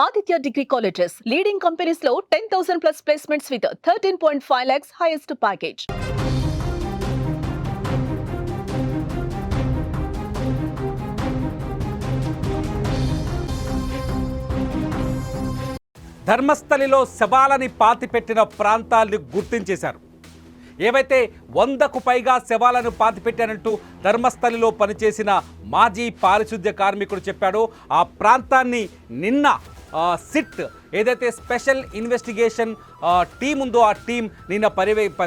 Aditya Degree Colleges, leading companies లో 10,000 plus placements with 13.5 lakhs highest package. ధర్మస్థలిలో శవాలని పాతిపెట్టిన ప్రాంతాల్ని గుర్తించేశారు. ఏవైతే 100కు పైగా శవాలను పాతిపెట్టానంటూ ధర్మస్థలిలో పనిచేసిన మాజీ పారిశుద్ధ్య కార్మికుడు చెప్పాడో ఆ ప్రాంతాన్ని నిన్న సిట్ ఏదైతే స్పెషల్ ఇన్వెస్టిగేషన్ టీం ఉందో ఆ టీం నిన్న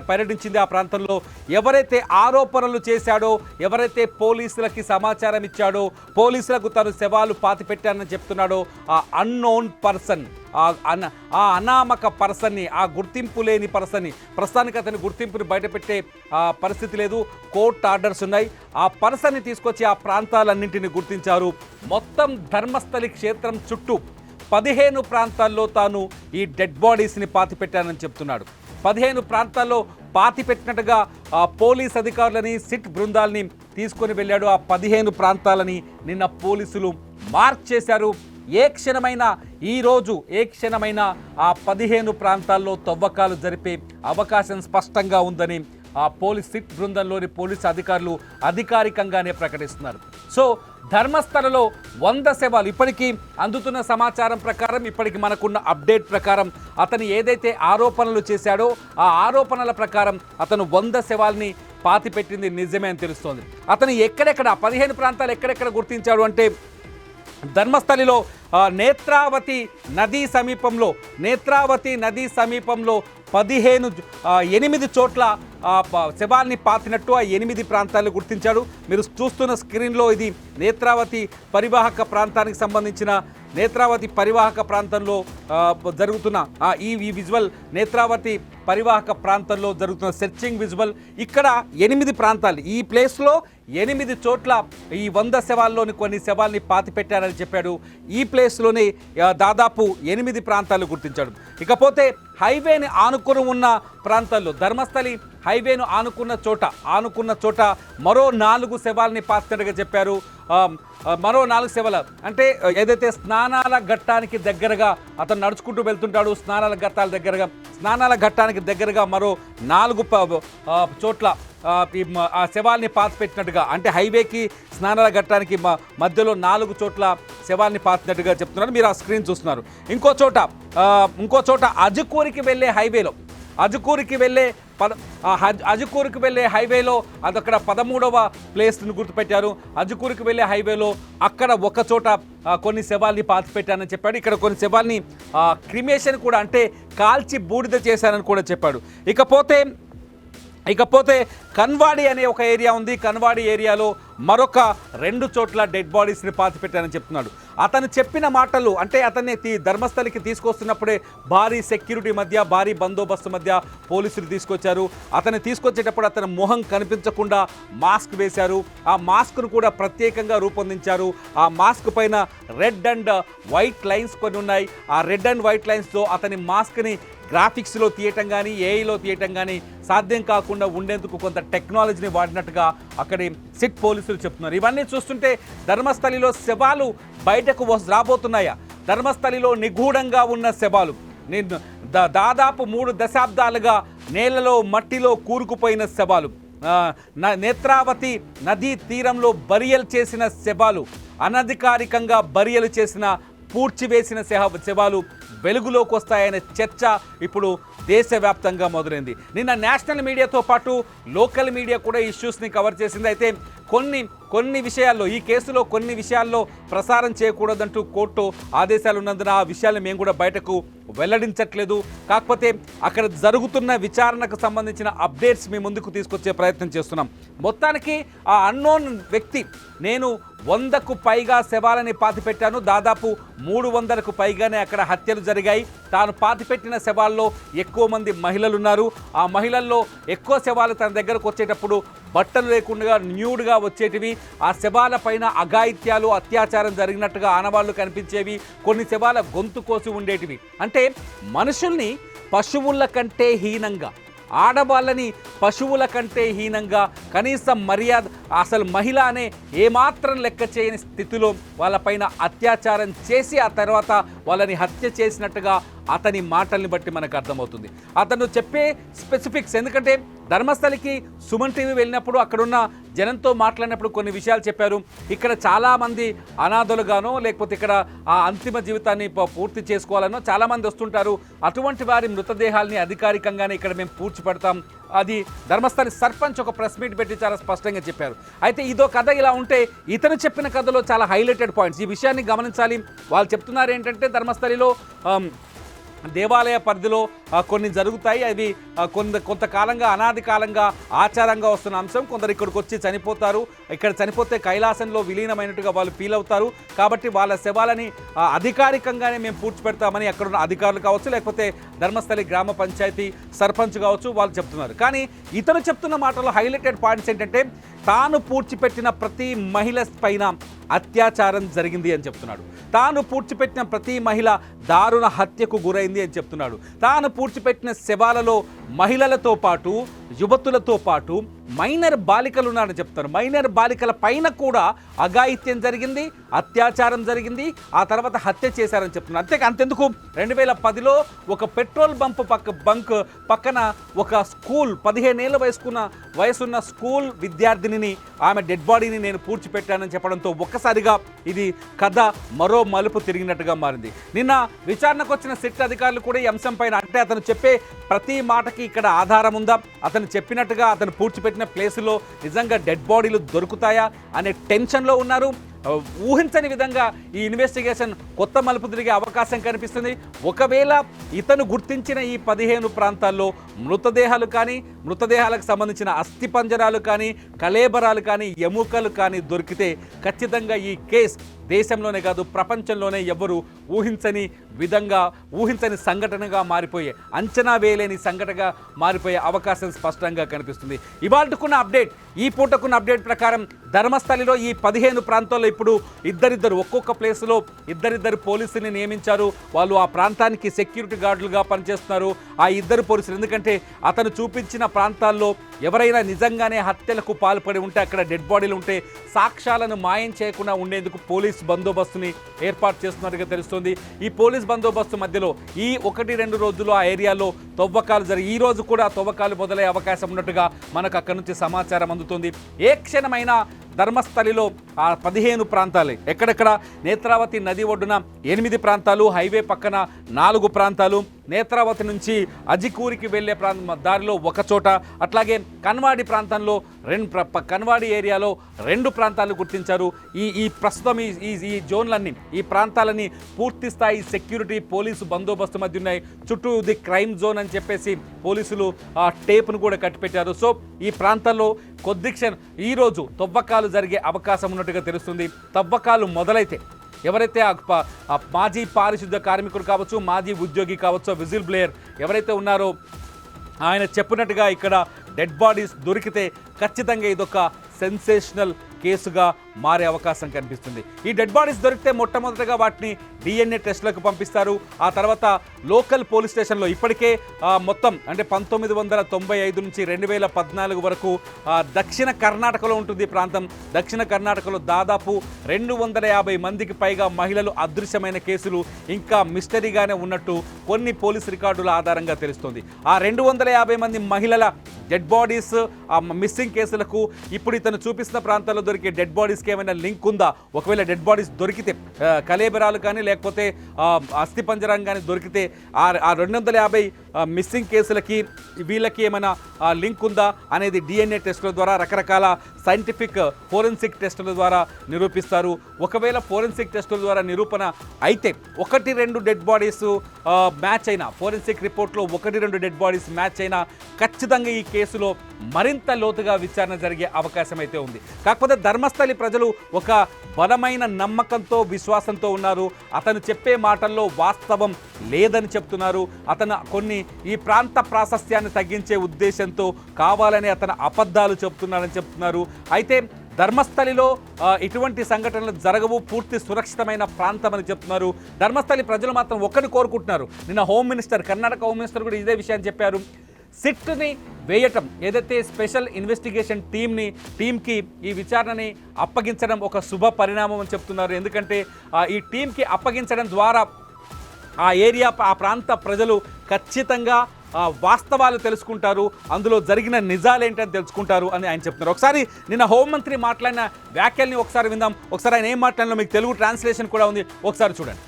పర్యటించింది. ఆ ప్రాంతంలో ఎవరైతే ఆరోపణలు చేశాడో, ఎవరైతే పోలీసులకి సమాచారం ఇచ్చాడో, పోలీసులకు తను శవాలు పాతిపెట్టానని చెప్తున్నాడో ఆ అన్నోన్ పర్సన్, ఆ అనామక పర్సన్ని, ఆ గుర్తింపు లేని పర్సన్ని, ప్రస్తుతానికి అతని గుర్తింపుని బయటపెట్టే పరిస్థితి లేదు, కోర్టు ఆర్డర్స్ ఉన్నాయి. ఆ పర్సన్ని తీసుకొచ్చి ఆ ప్రాంతాలన్నింటినీ గుర్తించారు. మొత్తం ధర్మస్థలి క్షేత్రం చుట్టూ 15 ప్రాంతాల్లో తాను ఈ డెడ్ బాడీస్ని పాతిపెట్టానని చెప్తున్నాడు. 15 ప్రాంతాల్లో పాతిపెట్టినట్టుగా పోలీస్ అధికారులని, సిట్ బృందాలని తీసుకొని వెళ్ళాడు. ఆ 15 ప్రాంతాలని నిన్న పోలీసులు మార్క్ చేశారు. ఏ క్షణమైనా ఈరోజు ఆ 15 ప్రాంతాల్లో తవ్వకాలు జరిపే అవకాశం స్పష్టంగా ఉందని ఆ పోలీస్ సిట్ బృందంలోని పోలీసు అధికారులు అధికారికంగానే ప్రకటిస్తున్నారు. సో ధర్మస్థలలో 100 శవాలు ఇప్పటికీ అందుతున్న సమాచారం ప్రకారం, ఇప్పటికి మనకున్న అప్డేట్ ప్రకారం అతను ఏదైతే ఆరోపణలు చేశాడో ఆ ఆరోపణల ప్రకారం అతను 100 శవాల్ని పాతిపెట్టింది నిజమే అని తెలుస్తోంది. అతను ఎక్కడెక్కడ 15 ప్రాంతాలు ఎక్కడెక్కడ గుర్తించాడు అంటే ధర్మస్థలిలో నేత్రావతి నదీ సమీపంలో 8 చోట్ల శవాల్ని పాతినట్టు ఆ 8 ప్రాంతాలు గుర్తించాడు. మీరు చూస్తున్న స్క్రీన్లో ఇది నేత్రావతి పరివాహక ప్రాంతానికి సంబంధించిన నేత్రావతి పరివాహక ప్రాంతంలో జరుగుతున్న ఈ విజువల్, నేత్రావతి పరివాహక ప్రాంతంలో జరుగుతున్న సెర్చింగ్ విజువల్. ఇక్కడ 8 ప్రాంతాలు, ఈ ప్లేస్లో 8 చోట్ల ఈ 100 శవాల్లోని కొన్ని శవాల్ని పాతిపెట్టారని చెప్పాడు. ఈ ప్లేస్లోనే దాదాపు 8 ప్రాంతాలు గుర్తించాడు. ఇకపోతే హైవేని ఆనుకుని ఉన్న ప్రాంతాల్లో, ధర్మస్థలి హైవేను ఆనుకున్న చోట మరో 4 శవాల్ని పాతినట్టుగా చెప్పారు. మరో 4 శవాలు అంటే ఏదైతే స్నానాల ఘట్టానికి దగ్గరగా అతను నడుచుకుంటూ వెళ్తుంటాడు, స్నానాల ఘట్టానికి దగ్గరగా మరో 4 చోట్ల ఆ శవాల్ని పాతిపెట్టినట్టుగా, అంటే హైవేకి స్నానాల ఘట్టానికి మధ్యలో 4 చోట్ల శవాల్ని పాతినట్టుగా చెప్తున్నారు. మీరు ఆ స్క్రీన్ చూస్తున్నారు. ఇంకో చోట అజుకూరికి వెళ్ళే హైవేలో అదక్కడ 13వ ప్లేస్ను గుర్తుపెట్టారు. అజుకూరికి వెళ్ళే హైవేలో అక్కడ ఒక చోట కొన్ని శవాల్ని పాతిపెట్టానని చెప్పాడు. ఇక్కడ కొన్ని శవాల్ని క్రిమేషన్ కూడా, అంటే కాల్చి బూడిద చేశానని కూడా చెప్పాడు. ఇకపోతే కన్వాడి అనే ఒక ఏరియా ఉంది. కన్వాడి ఏరియాలో మరొక 2 చోట్ల డెడ్ బాడీస్ని పాతిపెట్టానని చెప్తున్నాడు. అతను చెప్పిన మాటలు, అంటే అతన్ని ధర్మస్థలికి తీసుకొస్తున్నప్పుడే భారీ సెక్యూరిటీ మధ్య, భారీ బందోబస్తు మధ్య పోలీసులు తీసుకొచ్చారు. అతన్ని తీసుకొచ్చేటప్పుడు అతని మొహం కనిపించకుండా మాస్క్ వేశారు. ఆ మాస్క్ను కూడా ప్రత్యేకంగా రూపొందించారు. ఆ మాస్క్ పైన రెడ్ అండ్ వైట్ లైన్స్ కొన్ని ఉన్నాయి. ఆ రెడ్ అండ్ వైట్ లైన్స్తో అతని మాస్క్ని గ్రాఫిక్స్లో తీయటం కానీ, ఏఐలో తీయటం కానీ సాధ్యం కాకుండా ఉండేందుకు కొంత టెక్నాలజీని వాడినట్టుగా అక్కడి సిట్ పోలీసులు చెప్తున్నారు. ఇవన్నీ చూస్తుంటే ధర్మస్థలిలో శవాలు బయటకు రాబోతున్నాయా? ధర్మస్థలిలో నిగూఢంగా ఉన్న శవాలు, దాదాపు 3 దశాబ్దాలుగా నేలలో మట్టిలో కూరుకుపోయిన శవాలు, నేత్రావతి నదీ తీరంలో బరియలు చేసిన శవాలు, అనధికారికంగా బరియలు చేసిన, పూడ్చివేసిన శవాలు వెలుగులోకి వస్తాయనే చర్చ ఇప్పుడు దేశవ్యాప్తంగా మొదలైంది. నిన్న నేషనల్ మీడియాతో పాటు లోకల్ మీడియా కూడా ఇష్యూస్ని కవర్ చేసింది. అయితే కొన్ని విషయాల్లో, ఈ కేసులో కొన్ని విషయాల్లో ప్రసారం చేయకూడదంటూ కోర్టు ఆదేశాలు ఉన్నందున ఆ విషయాలు మేము కూడా బయటకు వెల్లడించట్లేదు. కాకపోతే అక్కడ జరుగుతున్న విచారణకు సంబంధించిన అప్డేట్స్ మీ ముందుకు తీసుకొచ్చే ప్రయత్నం చేస్తున్నాం. మొత్తానికి ఆ అన్నోన్ వ్యక్తి, నేను 100కు పైగా శవాలని పాతిపెట్టాను, దాదాపు 300కు పైగానే అక్కడ హత్యలు జరిగాయి, తాను పాతిపెట్టిన శవాల్లో ఎక్కువ మంది మహిళలు ఉన్నారు, ఆ మహిళల్లో ఎక్కువ శవాలు తన దగ్గరకు వచ్చేటప్పుడు బట్టలు లేకుండా న్యూడ్గా వచ్చేటివి, ఆ శవాల పైన అఘాయిత్యాలు, అత్యాచారం జరిగినట్టుగా ఆనవాళ్లు కనిపించేవి, కొన్ని శవాల గొంతు కోసి ఉండేటివి. అంటే మనుషుల్ని పశువుల కంటే హీనంగా, ఆడవాళ్ళని పశువుల కంటే హీనంగా, కనీసం మర్యాద, అసలు మహిళ అనే ఏమాత్రం లెక్క చేయని స్థితిలో వాళ్ళపైన అత్యాచారం చేసి ఆ తర్వాత వాళ్ళని హత్య చేసినట్టుగా అతని మాటల్ని బట్టి మనకు అర్థమవుతుంది. అతను చెప్పే స్పెసిఫిక్స్, ఎందుకంటే ధర్మస్థలికి సుమన్ టీవీ వెళ్ళినప్పుడు అక్కడున్న జనంతో మాట్లాడినప్పుడు కొన్ని విషయాలు చెప్పారు. ఇక్కడ చాలామంది అనాథలుగానో లేకపోతే ఇక్కడ ఆ అంతిమ జీవితాన్ని పూర్తి చేసుకోవాలనో చాలామంది వస్తుంటారు. అటువంటి వారి మృతదేహాల్ని అధికారికంగానే ఇక్కడ మేము పూడ్చిపెడతాం. అది ధర్మస్థలి సర్పంచ్ ఒక ప్రెస్ మీట్ పెట్టి చాలా స్పష్టంగా చెప్పారు. అయితే ఇదో కథ ఇలా ఉంటే ఇతను చెప్పిన కథలో చాలా హైలైటెడ్ పాయింట్స్, ఈ విషయాన్ని గమనించాలి. వాళ్ళు చెప్తున్నారు ఏంటంటే ధర్మస్థలిలో దేవాలయ పరిధిలో కొన్ని జరుగుతాయి. అవి కొంతకాలంగా అనాది కాలంగా ఆచారంగా వస్తున్న అంశం. కొందరు ఇక్కడికి వచ్చి చనిపోతారు. ఇక్కడ చనిపోతే కైలాసంలో విలీనమైనట్టుగా వాళ్ళు ఫీల్ అవుతారు. కాబట్టి వాళ్ళ శవాలని అధికారికంగానే మేము పూడ్చిపెడతామని అక్కడున్న అధికారులు కావచ్చు, లేకపోతే ధర్మస్థలి గ్రామ పంచాయతీ సర్పంచ్ కావచ్చు, వాళ్ళు చెప్తున్నారు. కానీ ఇతను చెప్తున్న మాటలో హైలైటెడ్ పాయింట్స్ ఏంటంటే తాను పూడ్చిపెట్టిన ప్రతి మహిళ పైన అత్యాచారం జరిగింది అని చెప్తున్నాడు. తాను పూడ్చిపెట్టిన ప్రతి మహిళ దారుణ హత్యకు గురైంది అని చెప్తున్నాడు. తాను పూడ్చిపెట్టిన శవాలలో మహిళలతో పాటు యువతులతో పాటు మైనర్ బాలికలు ఉన్నారని చెప్తారు. మైనర్ బాలికల పైన కూడా అఘాయిత్యం జరిగింది, అత్యాచారం జరిగింది, ఆ తర్వాత హత్య చేశారని చెప్తున్నారు. అంతెందుకు 2010లో ఒక పెట్రోల్ బంక్ పక్కన ఒక స్కూల్ 15 ఏళ్ళ వయసున్న స్కూల్ విద్యార్థినిని, ఆమె డెడ్ బాడీని నేను పూడ్చిపెట్టానని చెప్పడంతో ఒక్కసారిగా ఇది కథ మరో మలుపు తిరిగినట్టుగా మారింది. నిన్న విచారణకు వచ్చిన సిట్ అధికారులు కూడా ఈ అంశం పైన, అంటే అతను చెప్పే ప్రతి మాటకి ఇక్కడ ఆధారం ఉందా, అతను చెప్పినట్టుగా అతను పూడ్చిపెట్టిన ప్లేసులో నిజంగా డెడ్ బాడీలు దొరుకుతాయా అనే టెన్షన్లో ఉన్నారు. ఊహించని విధంగా ఈ ఇన్వెస్టిగేషన్ కొత్త మలుపు తిరిగే అవకాశం కనిపిస్తుంది. ఒకవేళ ఇతను గుర్తించిన ఈ 15 ప్రాంతాల్లో మృతదేహాలు కానీ, మృతదేహాలకు సంబంధించిన అస్థిపంజరాలు కానీ, కళేబరాలు కానీ, ఎముకలు కానీ దొరికితే ఖచ్చితంగా ఈ కేసు దేశంలోనే కాదు ప్రపంచంలోనే ఎవ్వరూ ఊహించని సంఘటనగా మారిపోయే, అంచనా వేయలేని సంఘటనగా మారిపోయే అవకాశం స్పష్టంగా కనిపిస్తుంది. ఇవాళకున్న అప్డేట్, ఈ పూటకున్న అప్డేట్ ప్రకారం ధర్మస్థలిలో ఈ 15 ప్రాంతాల్లో ఇప్పుడు ఇద్దరిద్దరు ఒక్కొక్క ప్లేస్లో ఇద్దరిద్దరు పోలీసుల్ని నియమించారు. వాళ్ళు ఆ ప్రాంతానికి సెక్యూరిటీ గార్డులుగా పనిచేస్తున్నారు. ఆ ఇద్దరు పోలీసులు, ఎందుకంటే అతను చూపించిన ప్రాంతాల్లో ఎవరైనా నిజంగానే హత్యలకు పాల్పడి ఉంటే, అక్కడ డెడ్ బాడీలు ఉంటే సాక్ష్యాలను మాయం చేయకుండా ఉండేందుకు పోలీస్ బందోబస్తుని ఏర్పాటు చేస్తున్నట్టుగా తెలుస్తోంది. ఈ పోలీస్ బందోబస్తు మధ్యలో ఈ 1-2 రోజుల్లో ఆ ఏరియాలో తవ్వకాలు జరిగి ఈ రోజు కూడా తవ్వకాలు మొదలయ్యే అవకాశం ఉన్నట్టుగా మనకు అక్కడి నుంచి సమాచారం అందుతుంది. ఏ క్షణమైనా ధర్మస్థలిలో ఆ 15 ప్రాంతాలే, ఎక్కడెక్కడ నేత్రావతి నది ఒడ్డున 8 ప్రాంతాలు, హైవే పక్కన 4 ప్రాంతాలు, నేత్రావతి నుంచి అజికూరికి వెళ్ళే దారిలో ఒక చోట, అట్లాగే కన్వాడి ప్రాంతంలో కన్వాడి ఏరియాలో 2 ప్రాంతాలు గుర్తించారు. ఈ ప్రస్తుతం ఈ జోన్లన్నీ, ఈ ప్రాంతాలన్నీ పూర్తి స్థాయి సెక్యూరిటీ పోలీసు బందోబస్తు మధ్య ఉన్నాయి. చుట్టూ ది క్రైమ్ జోన్ అని చెప్పేసి పోలీసులు ఆ టేప్ను కూడా కట్టిపెట్టారు. సో ఈ ప్రాంతాల్లో కొద్ది క్షణం ఈరోజు తవ్వకాలు జరిగే అవకాశం ఉన్నట్టుగా తెలుస్తుంది. తవ్వకాలు మొదలైతే ఎవరైతే ఆ మాజీ పారిశుద్ధ కార్మికుడు కావచ్చు, మాజీ ఉద్యోగి కావచ్చు, విజిల్ బ్లేయర్ ఎవరైతే ఉన్నారో ఆయన చెప్పినట్టుగా ఇక్కడ డెడ్ బాడీస్ దొరికితే ఖచ్చితంగా ఇదొక సెన్సేషనల్ కేసుగా మారే అవకాశం కనిపిస్తుంది. ఈ డెడ్ బాడీస్ దొరికితే మొట్టమొదటిగా వాటిని DNA టెస్టులకు పంపిస్తారు. ఆ తర్వాత లోకల్ పోలీస్ స్టేషన్లో ఇప్పటికే మొత్తం అంటే 1995 నుంచి 2014 వరకు దక్షిణ కర్ణాటకలో ఉంటుంది ఈ ప్రాంతం. దక్షిణ కర్ణాటకలో దాదాపు 250 మందికి పైగా మహిళలు అదృశ్యమైన కేసులు ఇంకా మిస్టరీగానే ఉన్నట్టు కొన్ని పోలీస్ రికార్డుల ఆధారంగా తెలుస్తోంది. ఆ 250 మంది మహిళల డెడ్ బాడీస్, మిస్సింగ్ కేసులకు ఇప్పుడు ఇతను చూపిస్తున్న ప్రాంతాల్లో దొరికే డెడ్ బాడీస్కి ఏమైనా లింక్ ఉందా? ఒకవేళ డెడ్ బాడీస్ దొరికితే, కలేబరాలు కానీ లేకపోతే అస్థిపంజరం కానీ దొరికితే ఆ 250 మిస్సింగ్ కేసులకి వీళ్ళకి ఏమైనా లింక్ ఉందా అనేది DNA టెస్టుల ద్వారా, రకరకాల సైంటిఫిక్ ఫోరెన్సిక్ టెస్టుల ద్వారా నిరూపిస్తారు. ఒకవేళ ఫోరెన్సిక్ టెస్టుల ద్వారా నిరూపణ అయితే 1-2 డెడ్ బాడీస్ మ్యాచ్ అయినా, ఫోరెన్సిక్ రిపోర్ట్లో 1-2 డెడ్ బాడీస్ మ్యాచ్ అయినా ఖచ్చితంగా ఈ కేసులో మరింత లోతుగా విచారణ జరిగే అవకాశం అయితే ఉంది. కాకపోతే ధర్మస్థలి ప్రజలు ఒక బలమైన నమ్మకంతో, విశ్వాసంతో ఉన్నారు. అతను చెప్పే మాటల్లో వాస్తవం లేదని చెప్తున్నారు. అతను కొన్ని ఈ ప్రాంత ప్రాశస్త్యాన్ని తగ్గించే ఉద్దేశంతో కావాలని అతను అబద్ధాలు చెప్తున్నారని చెప్తున్నారు. అయితే ధర్మస్థలిలో ఇటువంటి సంఘటనలు జరగవు, పూర్తి సురక్షితమైన ప్రాంతం అని చెప్తున్నారు. ధర్మస్థలి ప్రజలు మాత్రం ఒక్కరిని కోరుకుంటున్నారు. నిన్న కర్ణాటక హోమ్ మినిస్టర్ కూడా ఇదే విషయాన్ని చెప్పారు. సిట్ని వేయటం, ఏదైతే స్పెషల్ ఇన్వెస్టిగేషన్ టీంకి ఈ విచారణని అప్పగించడం ఒక శుభ పరిణామం అని చెప్తున్నారు. ఎందుకంటే ఈ టీంకి అప్పగించడం ద్వారా ఆ ప్రాంత ప్రజలు ఖచ్చితంగా వాస్తవాలు తెలుసుకుంటారు, అందులో జరిగిన నిజాలేంటని తెలుసుకుంటారు అని ఆయన చెప్తున్నారు. ఒకసారి నిన్న హోంమంత్రి మాట్లాడిన వ్యాఖ్యల్ని ఒకసారి విందాం. ఒకసారి ఆయన ఏం మాట్లాడినా మీకు తెలుగు ట్రాన్స్లేషన్ కూడా ఉంది, ఒకసారి చూడండి.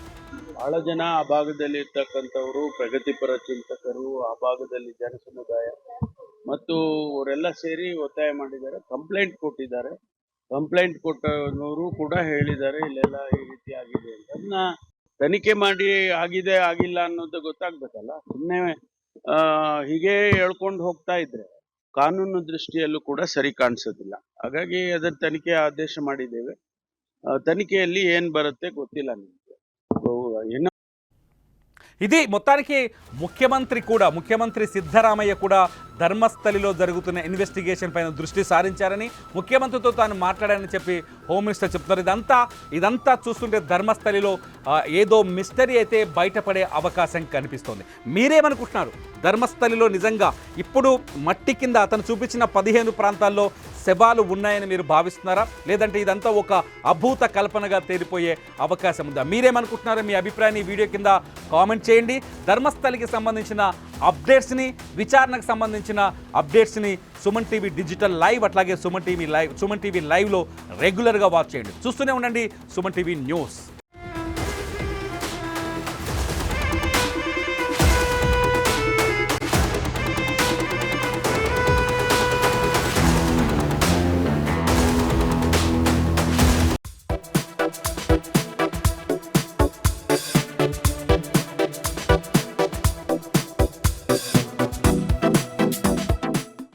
ಬಹಳ ಜನ ಆ ಭಾಗದಲ್ಲಿ ಇರ್ತಕ್ಕಂಥವ್ರು ಪ್ರಗತಿಪರ ಚಿಂತಕರು, ಆ ಭಾಗದಲ್ಲಿ ಜನ ಸಮುದಾಯ ಮತ್ತು ಅವರೆಲ್ಲ ಸೇರಿ ಒತ್ತಾಯ ಮಾಡಿದ್ದಾರೆ, ಕಂಪ್ಲೇಂಟ್ ಕೊಟ್ಟಿದ್ದಾರೆ. ಕಂಪ್ಲೇಂಟ್ ಕೊಟ್ಟವರು ಕೂಡ ಹೇಳಿದ್ದಾರೆ ಇಲ್ಲೆಲ್ಲ ಈ ರೀತಿ ಆಗಿದೆ ಅಂತ. ಅದನ್ನ ತನಿಖೆ ಮಾಡಿ ಆಗಿದೆ ಆಗಿಲ್ಲ ಅನ್ನೋದು ಗೊತ್ತಾಗ್ಬೇಕಲ್ಲ. ಸುಮ್ಮನೆ ಹೀಗೆ ಹೇಳ್ಕೊಂಡು ಹೋಗ್ತಾ ಇದ್ರೆ ಕಾನೂನು ದೃಷ್ಟಿಯಲ್ಲೂ ಕೂಡ ಸರಿ ಕಾಣಿಸೋದಿಲ್ಲ. ಹಾಗಾಗಿ ಅದರ ತನಿಖೆ ಆದೇಶ ಮಾಡಿದ್ದೇವೆ. ತನಿಖೆಯಲ್ಲಿ ಏನ್ ಬರುತ್ತೆ ಗೊತ್ತಿಲ್ಲ ನಿಮ್ಗೆ. ಏನು ఇది మొత్తానికి ముఖ్యమంత్రి సిద్ధరామయ్య కూడా ధర్మస్థలిలో జరుగుతున్న ఇన్వెస్టిగేషన్ పైన దృష్టి సారించారని, ముఖ్యమంత్రితో తాను మాట్లాడారని చెప్పి హోమ్ మినిస్టర్ చెప్తున్నారు. ఇదంతా చూస్తుంటే ధర్మస్థలిలో ఏదో మిస్టరీ అయితే బయటపడే అవకాశం కనిపిస్తోంది. మీరేమనుకుంటున్నారు? ధర్మస్థలిలో నిజంగా ఇప్పుడు మట్టి కింద అతను చూపించిన 15 ప్రాంతాల్లో శవాలు ఉన్నాయని మీరు భావిస్తున్నారా, లేదంటే ఇదంతా ఒక అభూత కల్పనగా తేలిపోయే అవకాశం ఉందా? మీరేమనుకుంటున్నారో మీ అభిప్రాయాన్ని వీడియో కింద కామెంట్ చేయండి. ధర్మస్థలికి సంబంధించిన అప్డేట్స్ని, విచారణకు సంబంధించిన అప్డేట్స్ని సుమన్ టీవీ డిజిటల్ లైవ్, అట్లాగే సుమన్ టీవీ లైవ్లో రెగ్యులర్గా వాచ్ చేయండి. చూస్తూనే ఉండండి సుమన్ టీవీ న్యూస్.